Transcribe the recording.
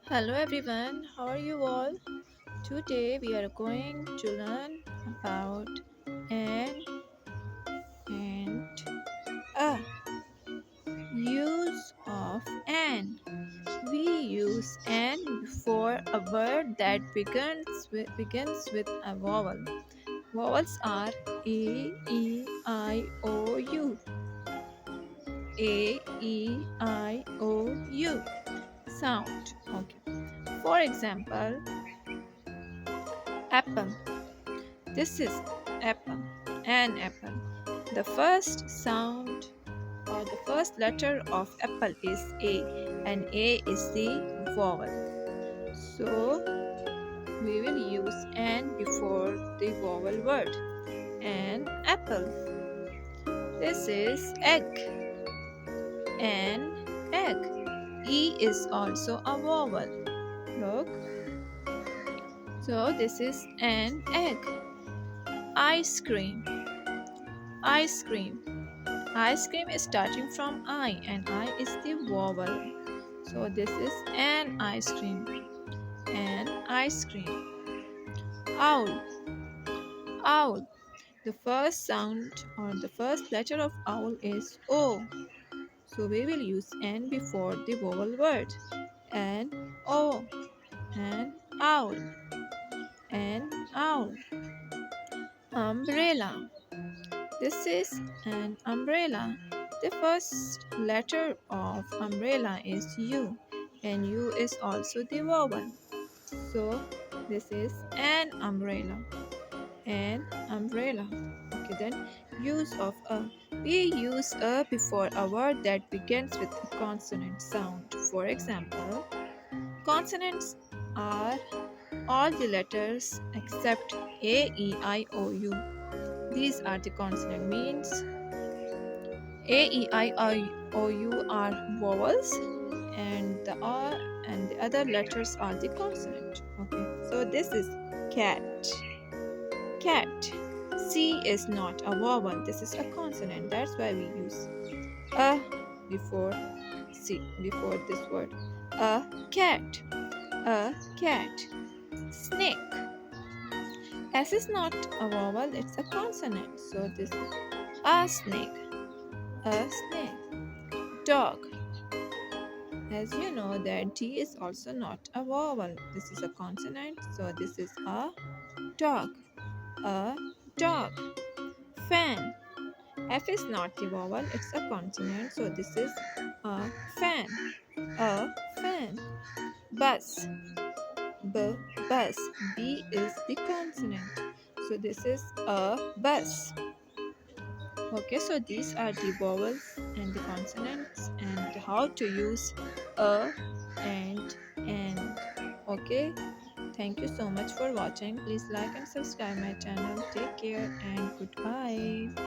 Hello everyone, how are you all? Today we are going to learn about an and a use of an. We use an before a word that begins with a vowel. Vowels are A, E, I, O, U. A, E, I, O, U. Sound. Okay. For example, apple. This is apple, an apple. The first sound or the first letter of apple is A, and A is the vowel. So we will use an before the vowel word. An apple. This is egg, an egg. E is also a vowel. Look. So this is an egg. Ice cream, ice cream. Ice cream is starting from I, and I is the vowel. So this is an ice cream. An ice cream. Owl. Owl. The first sound or the first letter of owl is O. So we will use N before the vowel word. An O. An owl. An owl. Umbrella. This is an umbrella. The first letter of umbrella is U, and U is also the vowel. So this is an umbrella. An umbrella. Okay, then use of a. We use a before a word that begins with a consonant sound. For example, consonants are all the letters except A, E, I, O, U. These are the consonant means A, E, O, U are vowels, and the R and the other letters are the consonant. Okay, so this is cat. Cat. C is not a vowel. This is a consonant. That's why we use a before C before this word. A cat. A cat. Snake. S is not a vowel. It's a consonant. So this is a snake. A snake. Dog. As you know that D is also not a vowel. This is a consonant, so this is a dog. A dog. Fan. F is not the vowel, it's a consonant, so this is a fan. A fan. Bus. Bus. B is the consonant. So this is a bus. Okay, so these are the vowels and the consonants and how to use a and. Okay, thank you so much for watching. Please like and subscribe my channel. Take care and goodbye.